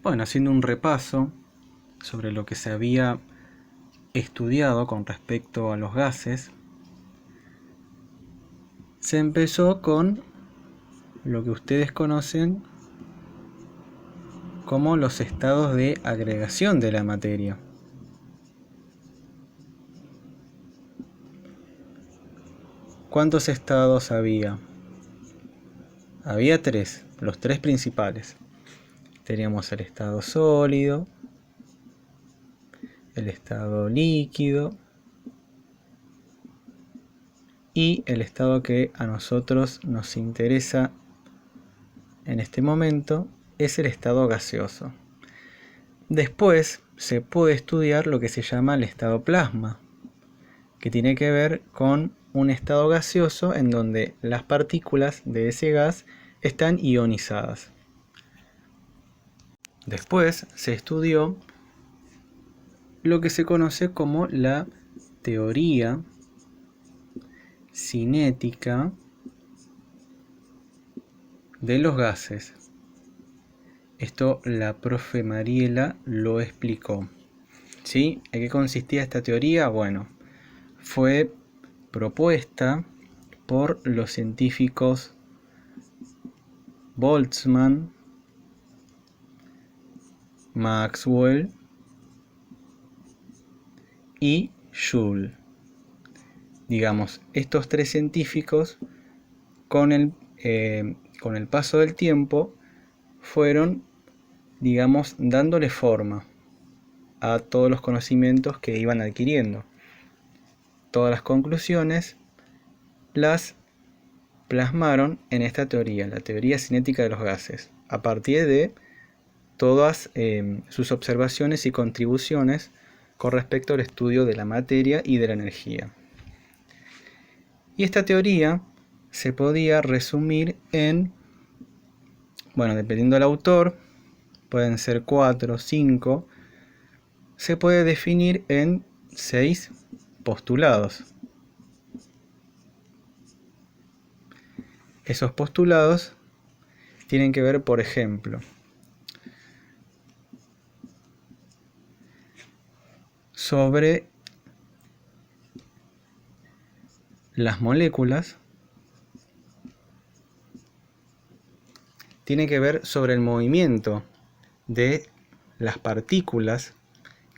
Bueno, haciendo un repaso sobre lo que se había estudiado con respecto a los gases, se empezó con lo que ustedes conocen como los estados de agregación de la materia. ¿Cuántos estados había? Había tres, los tres principales. Teníamos el estado sólido, el estado líquido y el estado que a nosotros nos interesa en este momento es el estado gaseoso. Después se puede estudiar lo que se llama el estado plasma, que tiene que ver con un estado gaseoso en donde las partículas de ese gas están ionizadas. Después se estudió lo que se conoce como la teoría cinética de los gases. Esto la profe Mariela lo explicó. ¿Sí? ¿En qué consistía esta teoría? Bueno, fue propuesta por los científicos Boltzmann, Maxwell y Joule. Digamos, estos tres científicos con el paso del tiempo fueron, digamos, dándole forma a todos los conocimientos que iban adquiriendo. Todas las conclusiones las plasmaron en esta teoría, la teoría cinética de los gases, a partir de todas sus observaciones y contribuciones con respecto al estudio de la materia y de la energía. Y esta teoría se podía resumir en, bueno, dependiendo del autor, pueden ser 4 o 5, se puede definir en 6 postulados. Esos postulados tienen que ver, por ejemplo, sobre las moléculas, tiene que ver sobre el movimiento de las partículas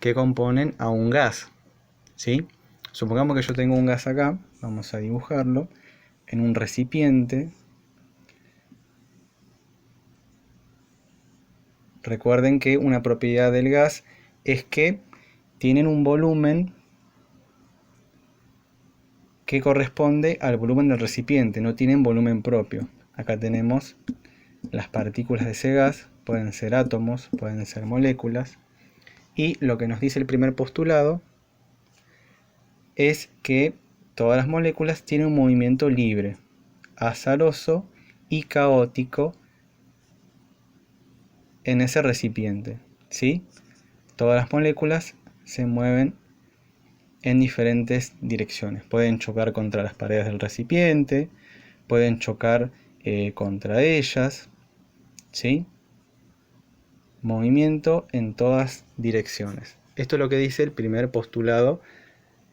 que componen a un gas, ¿sí? Supongamos que yo tengo un gas acá, vamos a dibujarlo, en un recipiente. Recuerden que una propiedad del gas es que tienen un volumen que corresponde al volumen del recipiente, no tienen volumen propio. Acá tenemos las partículas de ese gas, pueden ser átomos, pueden ser moléculas, y lo que nos dice el primer postulado es que todas las moléculas tienen un movimiento libre, azaroso y caótico en ese recipiente, ¿sí? Todas las moléculas se mueven en diferentes direcciones. Pueden chocar contra las paredes del recipiente, pueden chocar contra ellas, ¿sí? Movimiento en todas direcciones. Esto es lo que dice el primer postulado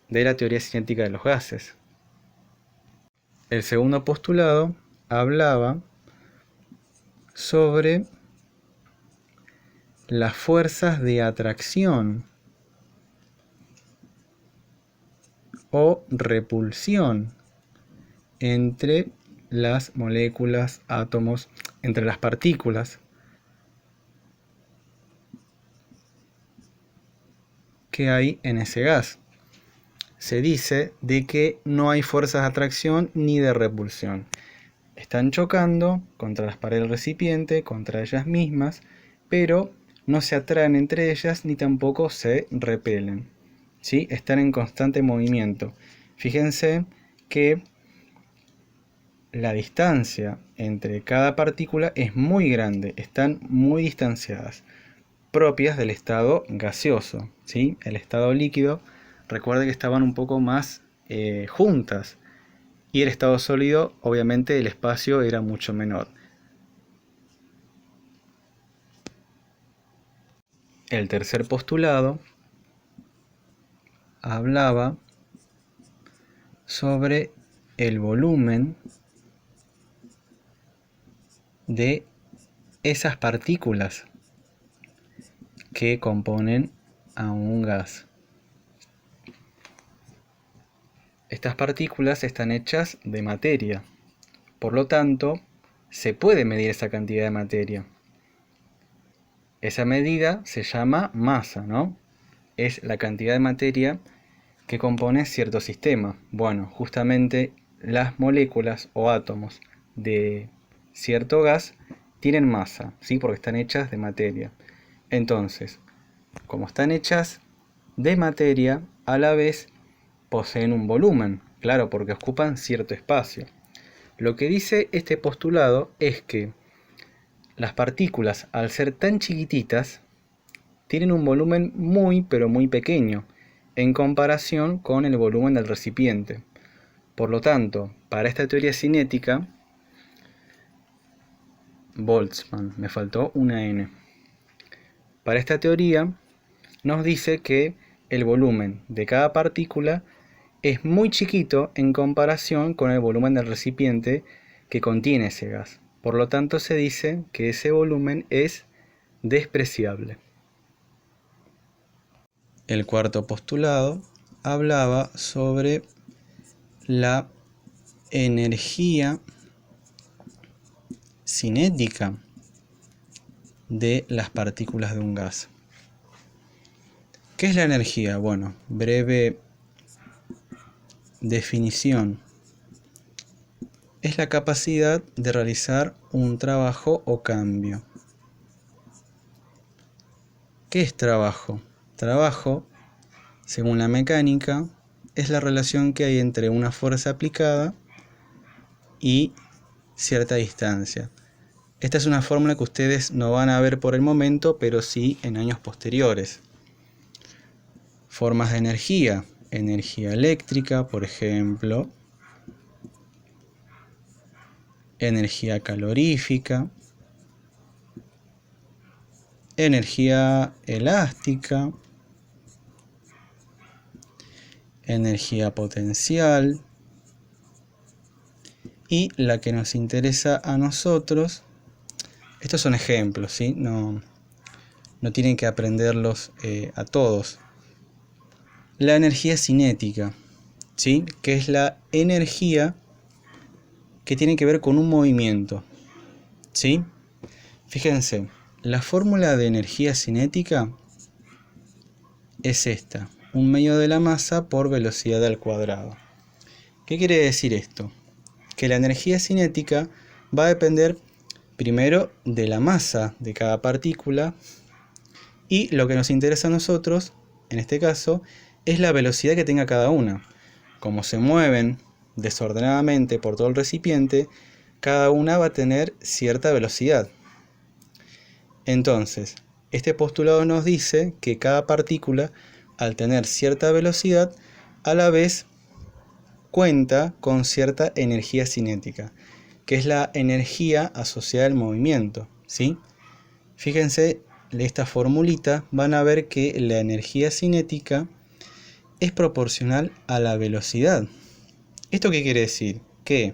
de la teoría cinética de los gases. El segundo postulado hablaba sobre las fuerzas de atracción o repulsión entre las moléculas, átomos, entre las partículas que hay en ese gas. Se dice de que no hay fuerzas de atracción ni de repulsión. Están chocando contra las paredes del recipiente, contra ellas mismas, pero no se atraen entre ellas ni tampoco se repelen, ¿sí? Están en constante movimiento. Fíjense que la distancia entre cada partícula es muy grande, están muy distanciadas, propias del estado gaseoso, ¿sí? El estado líquido, recuerde que estaban un poco más juntas, y el estado sólido, obviamente el espacio era mucho menor. el tercer postulado hablaba sobre el volumen de esas partículas que componen a un gas. Estas partículas están hechas de materia, por lo tanto, se puede medir esa cantidad de materia. Esa medida se llama masa, ¿no? Es la cantidad de materia que compone cierto sistema. Bueno, justamente las moléculas o átomos de cierto gas tienen masa, ¿sí? Porque están hechas de materia. Entonces, como están hechas de materia, a la vez poseen un volumen, claro, porque ocupan cierto espacio. Lo que dice este postulado es que las partículas, al ser tan chiquititas, tienen un volumen muy pero muy pequeño en comparación con el volumen del recipiente. Por lo tanto, para esta teoría cinética, Boltzmann, me faltó una N. Para esta teoría nos dice que el volumen de cada partícula es muy chiquito en comparación con el volumen del recipiente que contiene ese gas. Por lo tanto, se dice que ese volumen es despreciable. El cuarto postulado hablaba sobre la energía cinética de las partículas de un gas. ¿Qué es la energía? Bueno, breve definición. Es la capacidad de realizar un trabajo o cambio. ¿Qué es trabajo? Trabajo, según la mecánica, es la relación que hay entre una fuerza aplicada y cierta distancia. Esta es una fórmula que ustedes no van a ver por el momento, pero sí en años posteriores. Formas de energía. Energía eléctrica, por ejemplo. Energía calorífica. Energía elástica. Energía potencial. Y la que nos interesa a nosotros, estos son ejemplos, ¿sí? No tienen que aprenderlos a todos. La energía cinética, ¿sí? Que es la energía que tiene que ver con un movimiento, ¿sí? Fíjense, la fórmula de energía cinética es esta, un medio de la masa por velocidad al cuadrado. ¿Qué quiere decir esto? Que la energía cinética va a depender primero de la masa de cada partícula y lo que nos interesa a nosotros, en este caso, es la velocidad que tenga cada una. Como se mueven desordenadamente por todo el recipiente, cada una va a tener cierta velocidad. Entonces, este postulado nos dice que cada partícula, al tener cierta velocidad, a la vez cuenta con cierta energía cinética, que es la energía asociada al movimiento, ¿sí? Fíjense, esta formulita van a ver que la energía cinética es proporcional a la velocidad. ¿Esto qué quiere decir? Que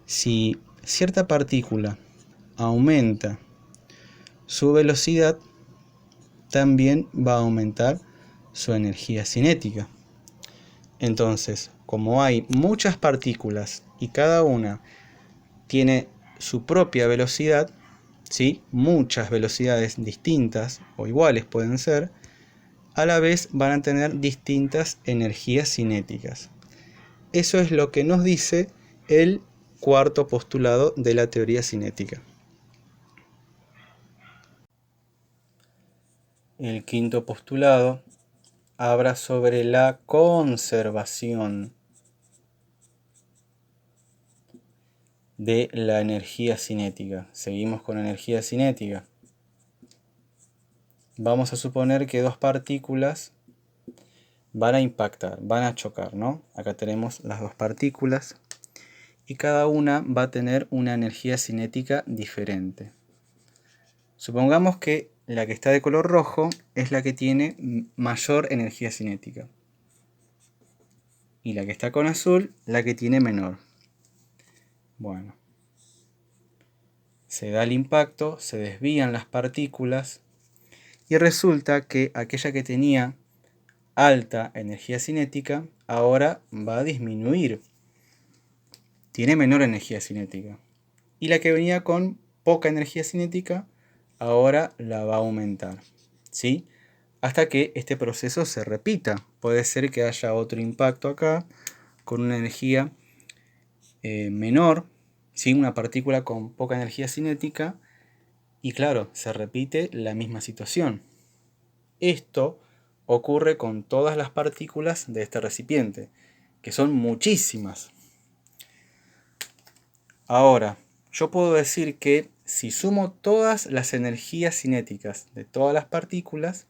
si cierta partícula aumenta su velocidad, también va a aumentar su energía cinética. Entonces, como hay muchas partículas y cada una tiene su propia velocidad, ¿sí? Muchas velocidades distintas o iguales pueden ser, a la vez van a tener distintas energías cinéticas. Eso es lo que nos dice el cuarto postulado de la teoría cinética. El quinto postulado habla sobre la conservación de la energía cinética. Seguimos con energía cinética. Vamos a suponer que dos partículas van a impactar, van a chocar, ¿no? Acá tenemos las dos partículas y cada una va a tener una energía cinética diferente. Supongamos que la que está de color rojo es la que tiene mayor energía cinética. Y la que está con azul, la que tiene menor. Bueno. Se da el impacto, se desvían las partículas y resulta que aquella que tenía alta energía cinética ahora va a disminuir. Tiene menor energía cinética. Y la que venía con poca energía cinética ahora la va a aumentar. ¿Sí? Hasta que este proceso se repita. Puede ser que haya otro impacto acá con una energía menor, ¿sí? Una partícula con poca energía cinética. Y claro, se repite la misma situación. Esto ocurre con todas las partículas de este recipiente, que son muchísimas. Ahora, yo puedo decir que si sumo todas las energías cinéticas de todas las partículas,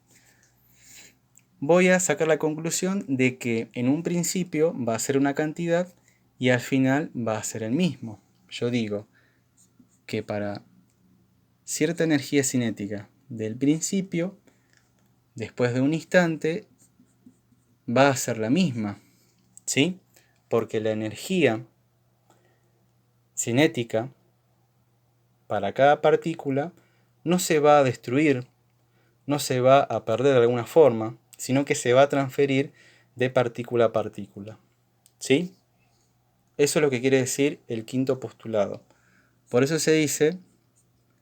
voy a sacar la conclusión de que en un principio va a ser una cantidad y al final va a ser el mismo. Yo digo que para cierta energía cinética del principio, después de un instante, va a ser la misma, ¿sí? Porque la energía cinética para cada partícula no se va a destruir, no se va a perder de alguna forma, sino que se va a transferir de partícula a partícula, ¿sí? Eso es lo que quiere decir el quinto postulado. Por eso se dice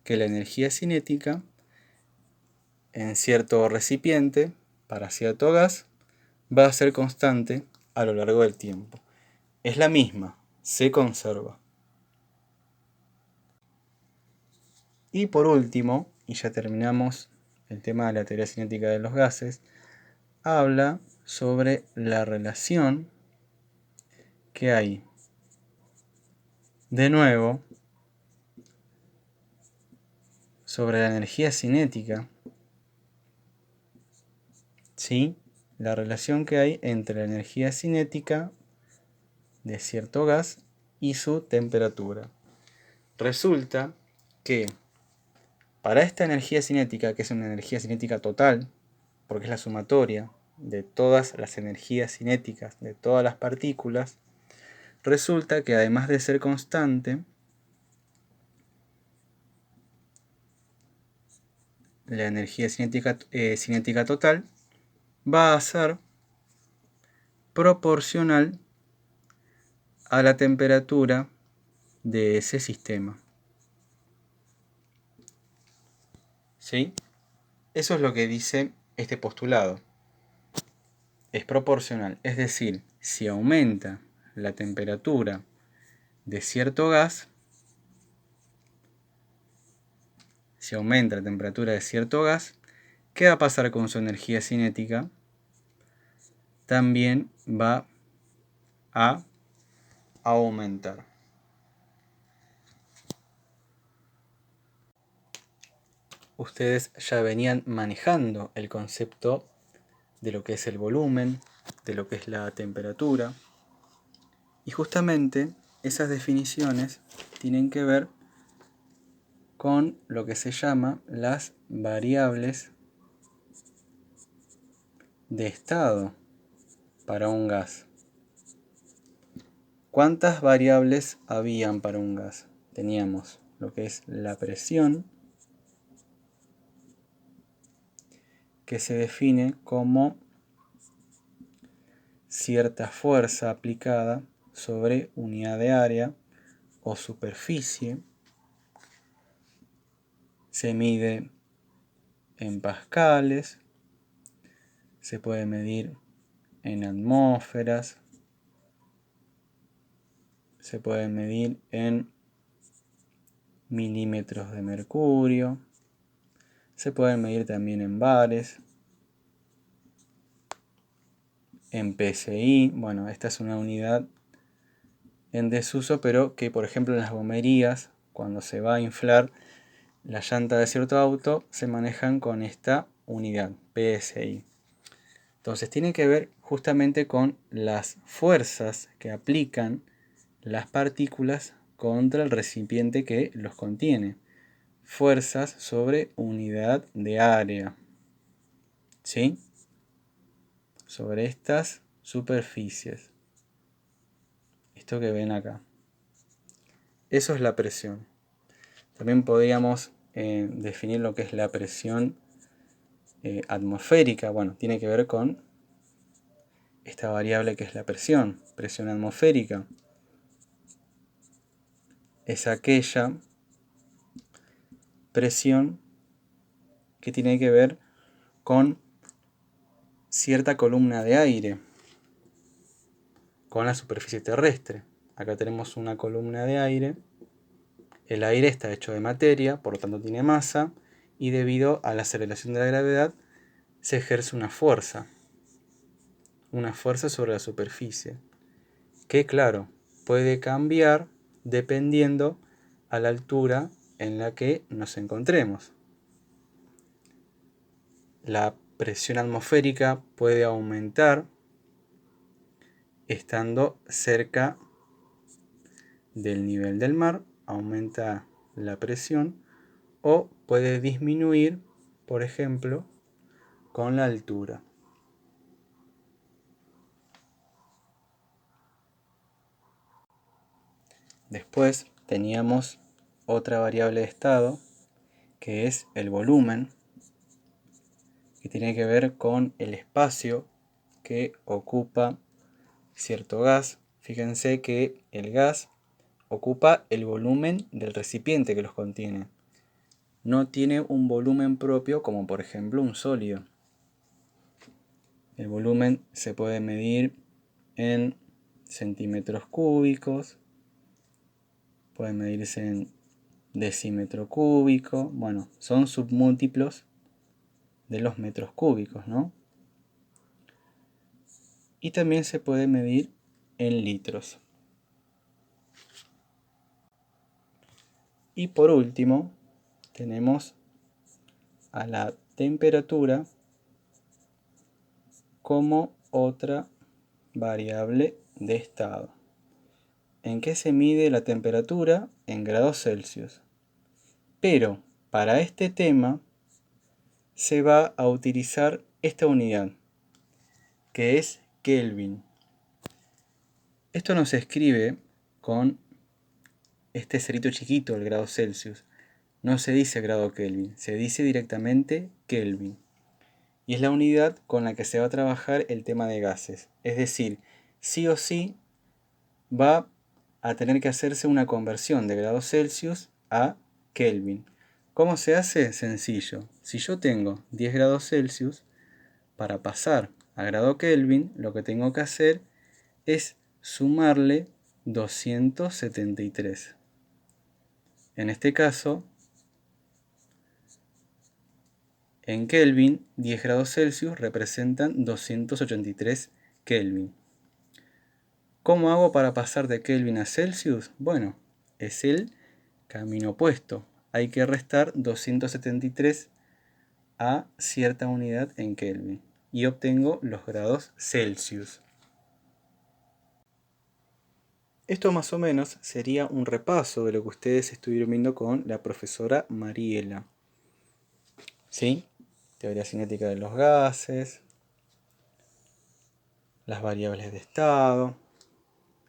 que la energía cinética en cierto recipiente, para cierto gas, va a ser constante a lo largo del tiempo. Es la misma, se conserva. Y por último, y ya terminamos el tema de la teoría cinética de los gases, habla sobre la relación que hay, de nuevo, sobre la energía cinética, ¿sí? La relación que hay entre la energía cinética de cierto gas y su temperatura. Resulta que para esta energía cinética, que es una energía cinética total, porque es la sumatoria de todas las energías cinéticas de todas las partículas, resulta que además de ser constante, la energía cinética total va a ser proporcional a la temperatura de ese sistema. ¿Sí? Eso es lo que dice este postulado. Es proporcional, es decir, si aumenta la temperatura de cierto gas, ¿qué va a pasar con su energía cinética? También va a aumentar. Ustedes ya venían manejando el concepto de lo que es el volumen, de lo que es la temperatura, y justamente esas definiciones tienen que ver con lo que se llama las variables de estado para un gas. ¿Cuántas variables habían para un gas? Teníamos lo que es la presión, que se define como cierta fuerza aplicada sobre unidad de área o superficie. Se mide en pascales, se puede medir en atmósferas, se puede medir en milímetros de mercurio, se pueden medir también en bares, en PSI. Bueno, esta es una unidad en desuso, pero que por ejemplo en las bomberías, cuando se va a inflar la llanta de cierto auto, se manejan con esta unidad, PSI. Entonces tiene que ver justamente con las fuerzas que aplican las partículas contra el recipiente que los contiene. fuerzas sobre unidad de área. ¿Sí? Sobre estas superficies. Esto que ven acá. Eso es la presión. También podríamos definir lo que es la presión atmosférica. Bueno, tiene que ver con esta variable que es la presión atmosférica. Es aquella presión que tiene que ver con cierta columna de aire, con la superficie terrestre. Acá tenemos una columna de aire. El aire está hecho de materia, por lo tanto tiene masa, y debido a la aceleración de la gravedad se ejerce una fuerza sobre la superficie, que claro, puede cambiar dependiendo a la altura en la que nos encontremos. La presión atmosférica puede aumentar estando cerca del nivel del mar, aumenta la presión, o puede disminuir, por ejemplo, con la altura. Después teníamos otra variable de estado, que es el volumen, que tiene que ver con el espacio que ocupa cierto gas. Fíjense que el gas ocupa el volumen del recipiente que los contiene. No tiene un volumen propio como por ejemplo un sólido. El volumen se puede medir en centímetros cúbicos, puede medirse en decímetro cúbico. Bueno, son submúltiplos de los metros cúbicos, ¿no? Y también se puede medir en litros. Y por último, tenemos a la temperatura como otra variable de estado. ¿En qué se mide la temperatura? En grados Celsius. Pero para este tema se va a utilizar esta unidad, que es Kelvin. Esto no se escribe con este cerito chiquito, el grado Celsius. No se dice grado Kelvin, se dice directamente Kelvin. Y es la unidad con la que se va a trabajar el tema de gases. Es decir, sí o sí va a tener que hacerse una conversión de grados Celsius a Kelvin. ¿Cómo se hace? Sencillo. Si yo tengo 10 grados Celsius, para pasar a grado Kelvin, lo que tengo que hacer es sumarle 273. En este caso, en Kelvin, 10 grados Celsius representan 283 Kelvin. ¿Cómo hago para pasar de Kelvin a Celsius? Bueno, es el camino opuesto. Hay que restar 273 a cierta unidad en Kelvin y obtengo los grados Celsius. Esto más o menos sería un repaso de lo que ustedes estuvieron viendo con la profesora Mariela. ¿Sí? Teoría cinética de los gases, las variables de estado,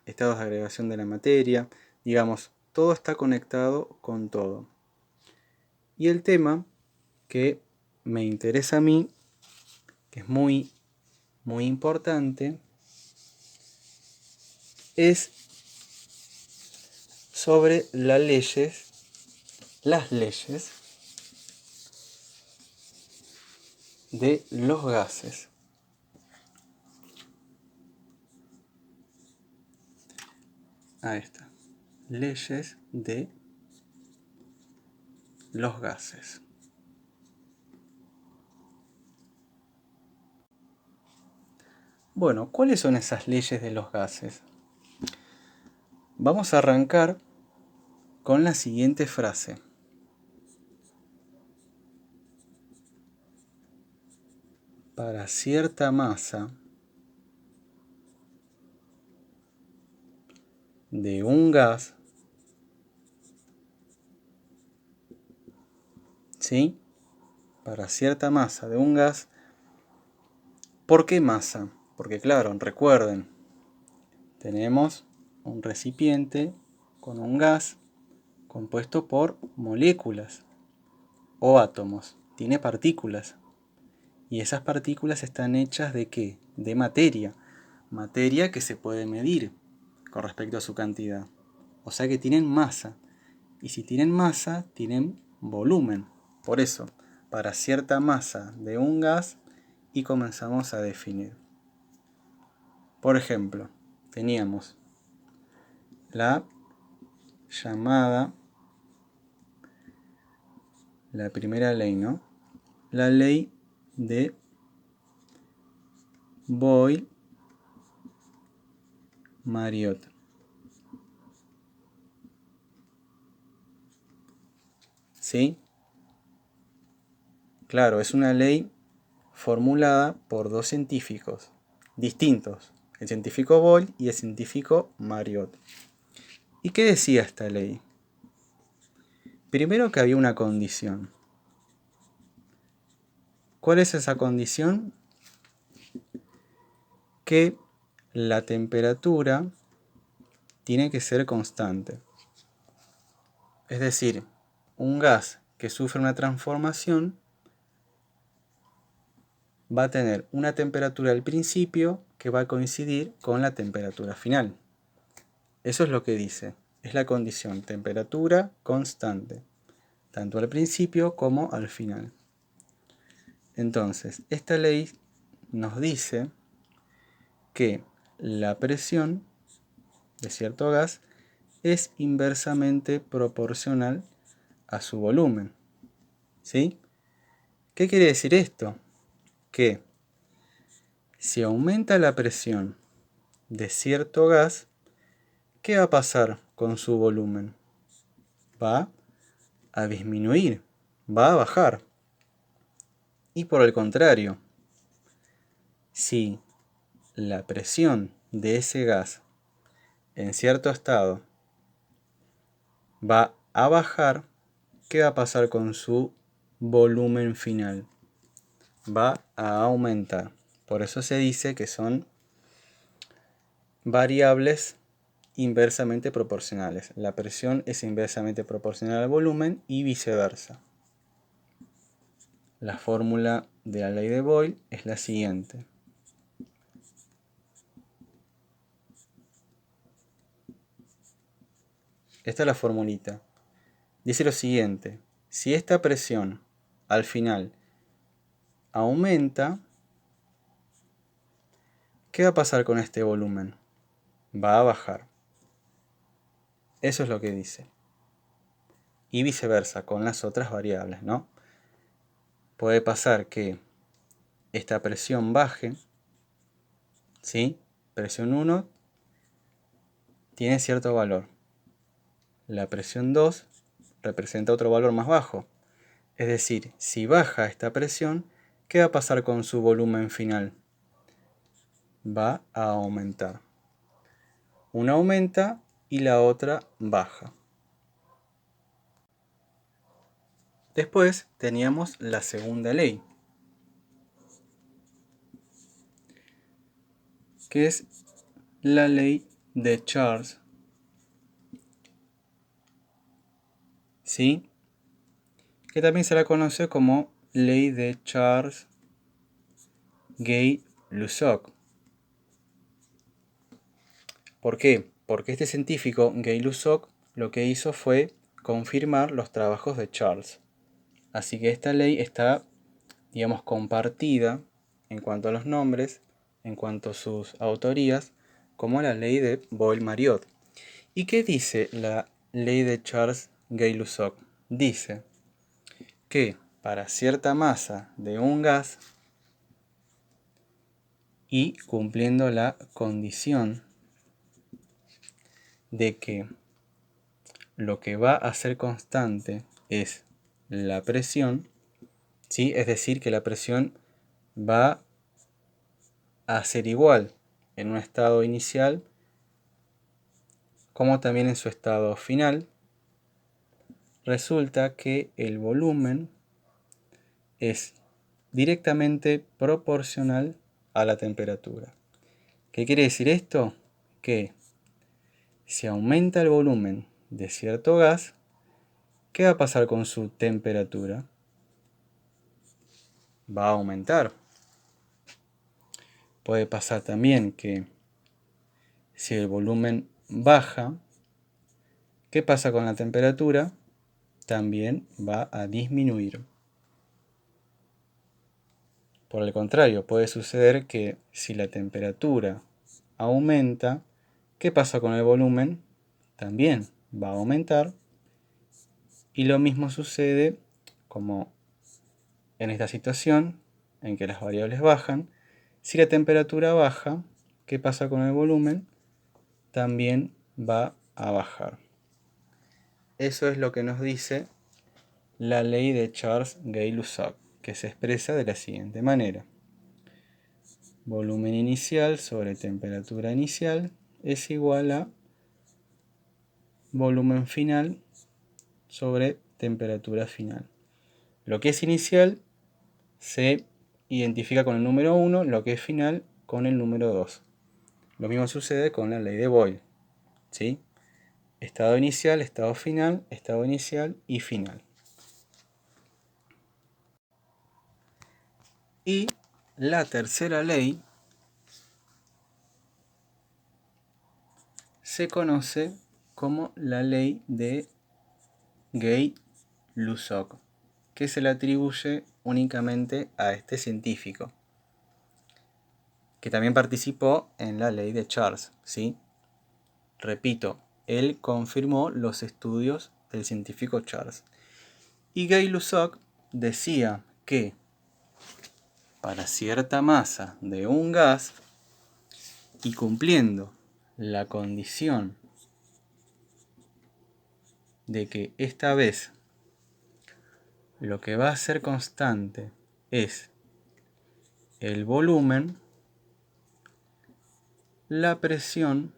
estados de agregación de la materia, digamos, todo está conectado con todo. Y el tema que me interesa a mí, que es muy importante, es sobre las leyes de los gases. Ahí está. Leyes de los gases. Bueno, ¿cuáles son esas leyes de los gases? Vamos a arrancar con la siguiente frase. Para cierta masa de un gas, ¿sí? Para cierta masa de un gas. ¿Por qué masa? Porque claro, recuerden, tenemos un recipiente con un gas compuesto por moléculas o átomos. Tiene partículas. Y esas partículas están hechas ¿de qué? De materia. Materia que se puede medir con respecto a su cantidad. O sea que tienen masa. Y si tienen masa, tienen volumen. Por eso, para cierta masa de un gas, y comenzamos a definir. Por ejemplo, teníamos la llamada, la primera ley, ¿no? La ley de Boyle-Mariotte. ¿Sí? Claro, es una ley formulada por dos científicos distintos, el científico Boyle y el científico Mariotte. ¿Y qué decía esta ley? Primero que había una condición. ¿Cuál es esa condición? Que la temperatura tiene que ser constante. Es decir, un gas que sufre una transformación va a tener una temperatura al principio que va a coincidir con la temperatura final. Eso es lo que dice. Es la condición temperatura constante, tanto al principio como al final. Entonces, esta ley nos dice que la presión de cierto gas es inversamente proporcional a su volumen. ¿Sí? ¿Qué quiere decir esto? Que si aumenta la presión de cierto gas, ¿qué va a pasar con su volumen? Va a disminuir, va a bajar. Y por el contrario, si la presión de ese gas en cierto estado va a bajar, ¿qué va a pasar con su volumen final? Va a aumentar. Por eso se dice que son variables inversamente proporcionales. La presión es inversamente proporcional al volumen y viceversa. La fórmula de la ley de Boyle es la siguiente. Esta es la formulita. Dice lo siguiente. Si esta presión al final aumenta, ¿qué va a pasar con este volumen? Va a bajar. Eso es lo que dice. Y viceversa con las otras variables, ¿no? Puede pasar que esta presión baje, ¿sí? Presión 1 tiene cierto valor. La presión 2 representa otro valor más bajo. Es decir, si baja esta presión, ¿qué va a pasar con su volumen final? Va a aumentar. Una aumenta y la otra baja. Después teníamos la segunda ley, que es la ley de Charles. ¿Sí? Que también se la conoce como ley de Charles-Gay-Lussac. ¿Por qué? Porque este científico, Gay-Lussac, lo que hizo fue confirmar los trabajos de Charles. Así que esta ley está, digamos, compartida en cuanto a los nombres, en cuanto a sus autorías, como la ley de Boyle-Mariotte. ¿Y qué dice la ley de Charles-Gay-Lussac? Dice que para cierta masa de un gas y cumpliendo la condición de que lo que va a ser constante es la presión, ¿sí? Es decir, que la presión va a ser igual en un estado inicial como también en su estado final. Resulta que el volumen es directamente proporcional a la temperatura. ¿Qué quiere decir esto? Que si aumenta el volumen de cierto gas, ¿qué va a pasar con su temperatura? Va a aumentar. Puede pasar también que si el volumen baja, ¿qué pasa con la temperatura? También va a disminuir. Por el contrario, puede suceder que si la temperatura aumenta, ¿qué pasa con el volumen? También va a aumentar. Y lo mismo sucede como en esta situación en que las variables bajan. Si la temperatura baja, ¿qué pasa con el volumen? También va a bajar. Eso es lo que nos dice la ley de Charles-Gay-Lussac, que se expresa de la siguiente manera. Volumen inicial sobre temperatura inicial es igual a volumen final sobre temperatura final. Lo que es inicial se identifica con el número 1, lo que es final con el número 2. Lo mismo sucede con la ley de Boyle, ¿sí? Estado inicial, estado final, estado inicial y final. Y la tercera ley se conoce como la ley de Gay-Lussac, que se le atribuye únicamente a este científico, que también participó en la ley de Charles, ¿sí? Repito, él confirmó los estudios del científico Charles. Y Gay-Lussac decía que para cierta masa de un gas y cumpliendo la condición de que esta vez lo que va a ser constante es el volumen, la presión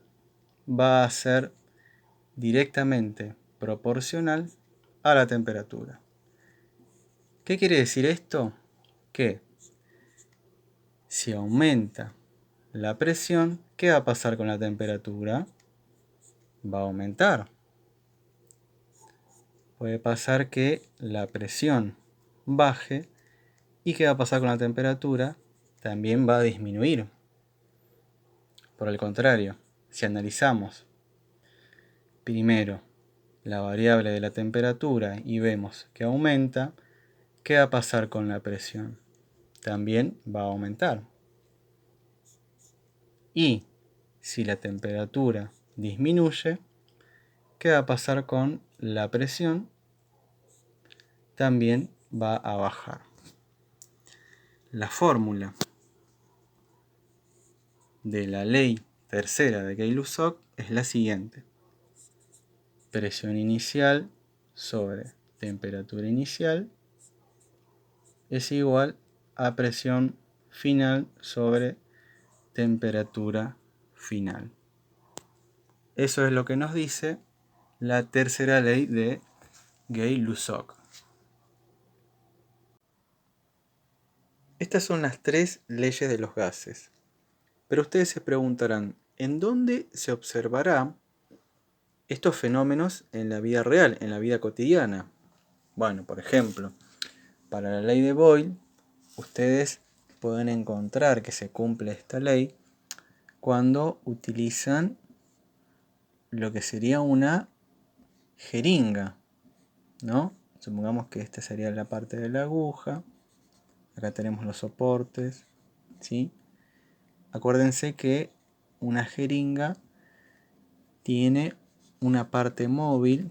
va a ser directamente proporcional a la temperatura. ¿Qué quiere decir esto? Que si aumenta la presión, ¿qué va a pasar con la temperatura? Va a aumentar. Puede pasar que la presión baje y ¿qué va a pasar con la temperatura? También va a disminuir. Por el contrario, si analizamos primero la variable de la temperatura y vemos que aumenta, ¿qué va a pasar con la presión? También va a aumentar. Y si la temperatura disminuye, ¿qué va a pasar con la presión? También va a bajar. La fórmula de la ley tercera de Gay-Lussac es la siguiente. Presión inicial sobre temperatura inicial es igual a presión final sobre temperatura final. Eso es lo que nos dice la tercera ley de Gay-Lussac. Estas son las tres leyes de los gases. Pero ustedes se preguntarán, ¿en dónde se observará estos fenómenos en la vida real, en la vida cotidiana? Bueno, por ejemplo, para la ley de Boyle, ustedes pueden encontrar que se cumple esta ley cuando utilizan lo que sería una jeringa, ¿no? Supongamos que esta sería la parte de la aguja. Acá tenemos los soportes, ¿sí? Acuérdense que una jeringa tiene una parte móvil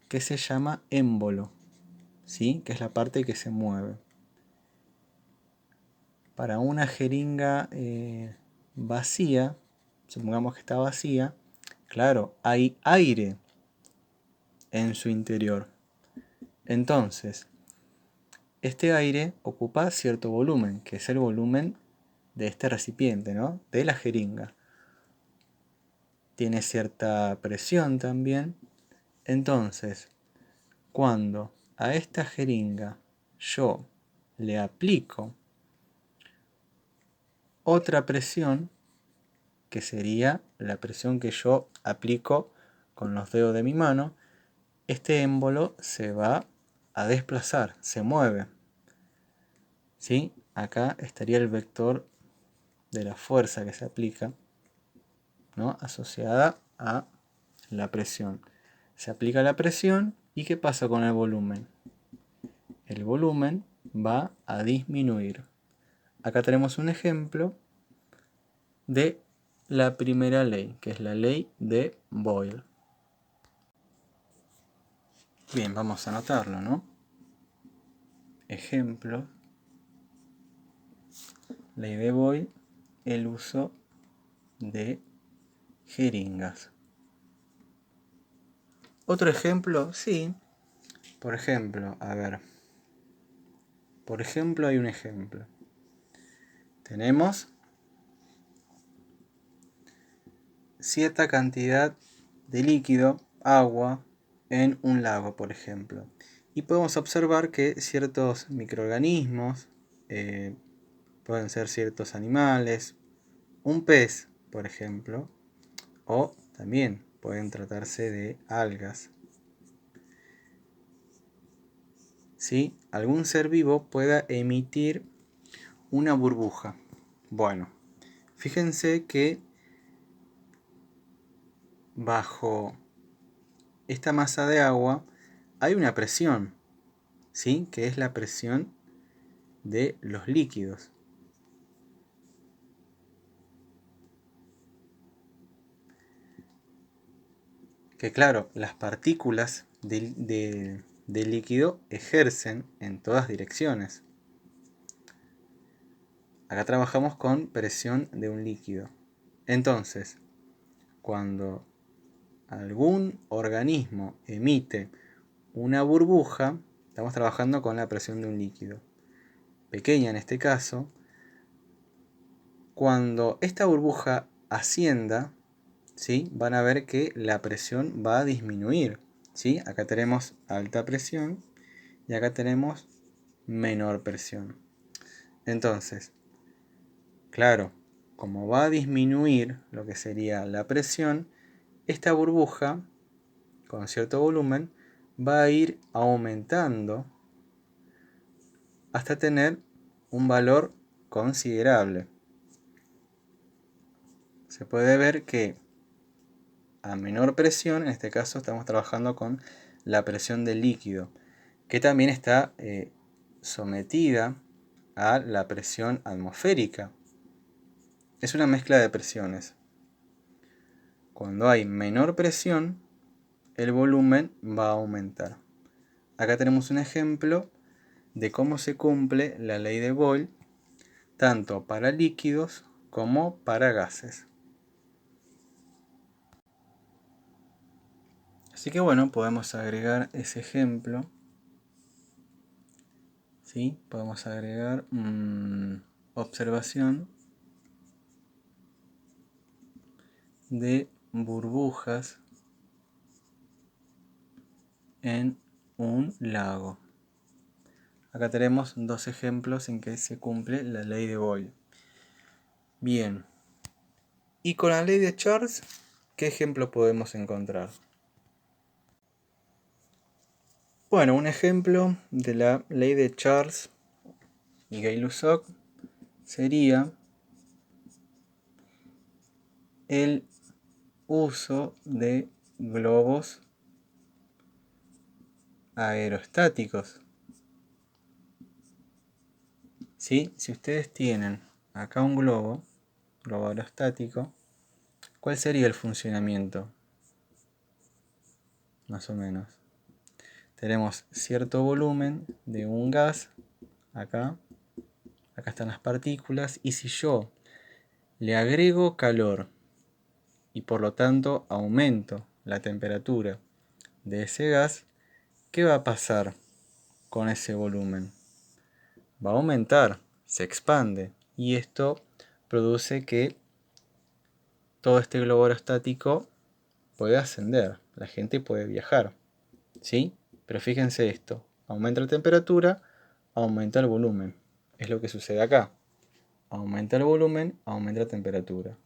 que se llama émbolo, ¿sí? Que es la parte que se mueve. Para una jeringa vacía, supongamos que está vacía, claro, hay aire en su interior. Entonces, este aire ocupa cierto volumen, que es el volumen de este recipiente, ¿no? De la jeringa. Tiene cierta presión también. Entonces, cuando a esta jeringa yo le aplico otra presión, que sería la presión que yo aplico con los dedos de mi mano, este émbolo se va a desplazar, se mueve. ¿Sí? Acá estaría el vector de la fuerza que se aplica, ¿no? Asociada a la presión. Se aplica la presión y ¿qué pasa con el volumen? El volumen va a disminuir. Acá tenemos un ejemplo de la primera ley, que es la ley de Boyle. Bien, vamos a anotarlo, ¿no? Ejemplo, ley de Boyle, el uso de jeringas. Otro ejemplo, sí. Por ejemplo, a ver. Por ejemplo, hay un ejemplo. Tenemos cierta cantidad de líquido, agua, en un lago, por ejemplo. Y podemos observar que ciertos microorganismos, pueden ser ciertos animales, un pez, por ejemplo, o también pueden tratarse de algas. ¿Sí? Algún ser vivo pueda emitir una burbuja. Bueno, fíjense que bajo esta masa de agua hay una presión, ¿sí? Que es la presión de los líquidos. Que claro, las partículas del líquido ejercen en todas direcciones. Acá trabajamos con presión de un líquido. Entonces, cuando algún organismo emite una burbuja, estamos trabajando con la presión de un líquido. Pequeña en este caso. Cuando esta burbuja ascienda, ¿sí? Van a ver que la presión va a disminuir, ¿sí? Acá tenemos alta presión y acá tenemos menor presión. Entonces, claro, como va a disminuir lo que sería la presión, esta burbuja con cierto volumen va a ir aumentando hasta tener un valor considerable. Se puede ver que a menor presión, en este caso estamos trabajando con la presión del líquido, que también está sometida a la presión atmosférica. Es una mezcla de presiones. Cuando hay menor presión, el volumen va a aumentar. Acá tenemos un ejemplo de cómo se cumple la ley de Boyle, tanto para líquidos como para gases. Así que bueno, podemos agregar ese ejemplo. ¿Sí? Podemos agregar observación de burbujas en un lago. Acá tenemos dos ejemplos en que se cumple la ley de Boyle. Bien. Y con la ley de Charles, ¿qué ejemplo podemos encontrar? Bueno, un ejemplo de la ley de Charles y Gay-Lussac sería el uso de globos aerostáticos. ¿Sí? Si ustedes tienen acá un globo aerostático, ¿cuál sería el funcionamiento? Más o menos. Tenemos cierto volumen de un gas, acá están las partículas, y si yo le agrego calor y por lo tanto aumento la temperatura de ese gas, ¿qué va a pasar con ese volumen? Va a aumentar, se expande, y esto produce que todo este globo aerostático puede ascender, la gente puede viajar, ¿sí? Pero fíjense esto, aumenta la temperatura, aumenta el volumen. Es lo que sucede acá. Aumenta el volumen, aumenta la temperatura.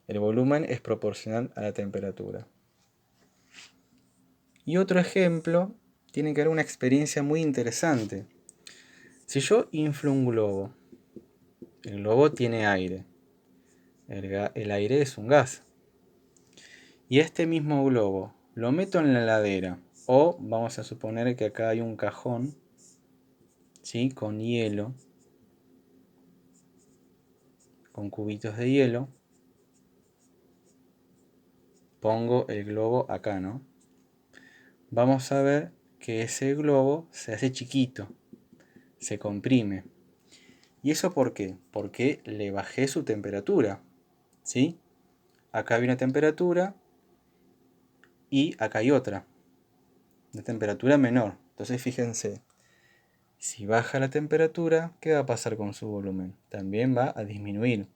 El volumen es proporcional a la temperatura. Y otro ejemplo tiene que ver una experiencia muy interesante. Si yo inflo un globo, el globo tiene aire. El aire es un gas. Y este mismo globo lo meto en la heladera. O vamos a suponer que acá hay un cajón, ¿sí?, con hielo, con cubitos de hielo. Pongo el globo acá, ¿no? Vamos a ver que ese globo se hace chiquito, se comprime. ¿Y eso por qué? Porque le bajé su temperatura, ¿sí? Acá hay una temperatura y acá hay otra, una temperatura menor. Entonces fíjense, si baja la temperatura, ¿qué va a pasar con su volumen? También va a disminuir.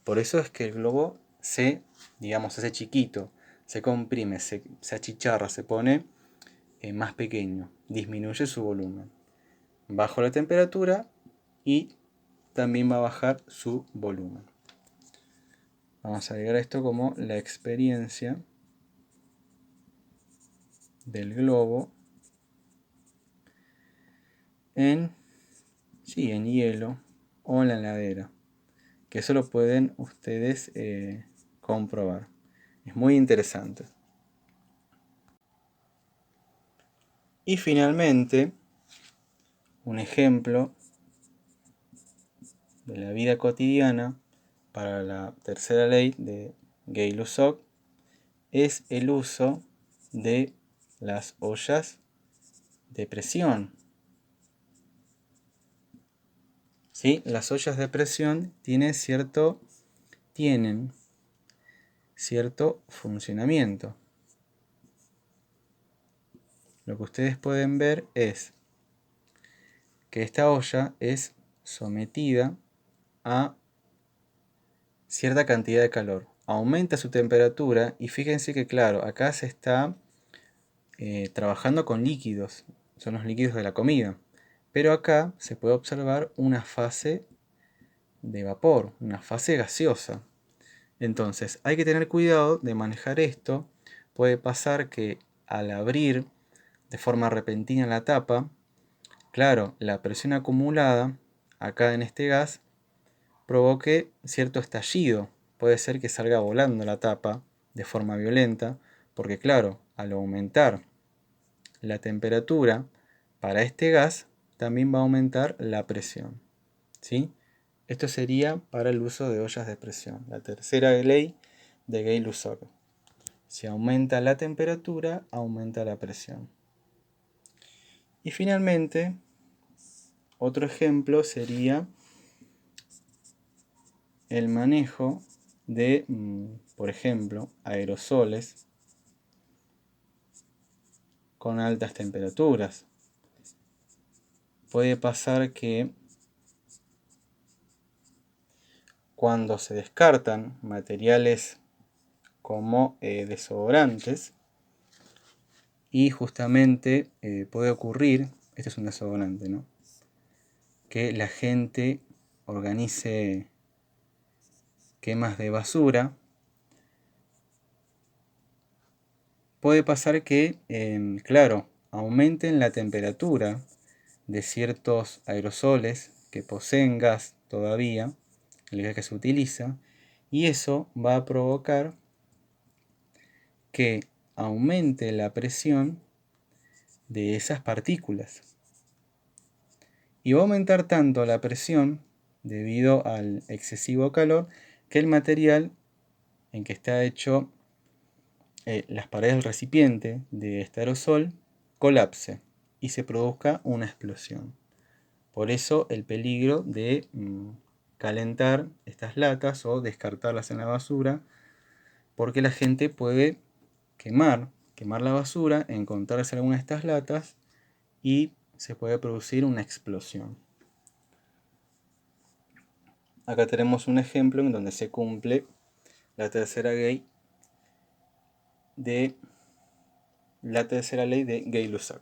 Por eso es que el globo se, digamos, hace chiquito, se comprime, se achicharra, se pone más pequeño, disminuye su volumen. Bajo la temperatura y también va a bajar su volumen. Vamos a agregar esto como la experiencia del globo en hielo o en la heladera, que eso lo pueden ustedes comprobar. Es muy interesante. Y finalmente, un ejemplo de la vida cotidiana para la tercera ley de Gay-Lussac es el uso de las ollas de presión. ¿Sí? Las ollas de presión tienen cierto funcionamiento. Lo que ustedes pueden ver es que esta olla es sometida a cierta cantidad de calor. Aumenta su temperatura y fíjense que, claro, acá se está trabajando con líquidos, son los líquidos de la comida. Pero acá se puede observar una fase de vapor, una fase gaseosa. Entonces hay que tener cuidado de manejar esto. Puede pasar que al abrir de forma repentina la tapa, claro, la presión acumulada acá en este gas provoque cierto estallido. Puede ser que salga volando la tapa de forma violenta, porque claro, al aumentar la temperatura para este gas, también va a aumentar la presión. ¿Sí? Esto sería para el uso de ollas de presión, la tercera ley de Gay-Lussac. Si aumenta la temperatura, aumenta la presión. Y finalmente, otro ejemplo sería el manejo de, por ejemplo, aerosoles con altas temperaturas. Puede pasar que cuando se descartan materiales como desodorantes, y justamente puede ocurrir, este es un desodorante, ¿no?, que la gente organice quemas de basura. Puede pasar que, claro, aumenten la temperatura de ciertos aerosoles que poseen gas todavía, el gas que se utiliza, y eso va a provocar que aumente la presión de esas partículas. Y va a aumentar tanto la presión debido al excesivo calor que el material en que está hecho las paredes del recipiente de este aerosol colapse y se produzca una explosión. Por eso el peligro de calentar estas latas o descartarlas en la basura, porque la gente puede quemar la basura, encontrarse alguna de estas latas y se puede producir una explosión. Acá tenemos un ejemplo en donde se cumple la tercera ley de Gay-Lussac.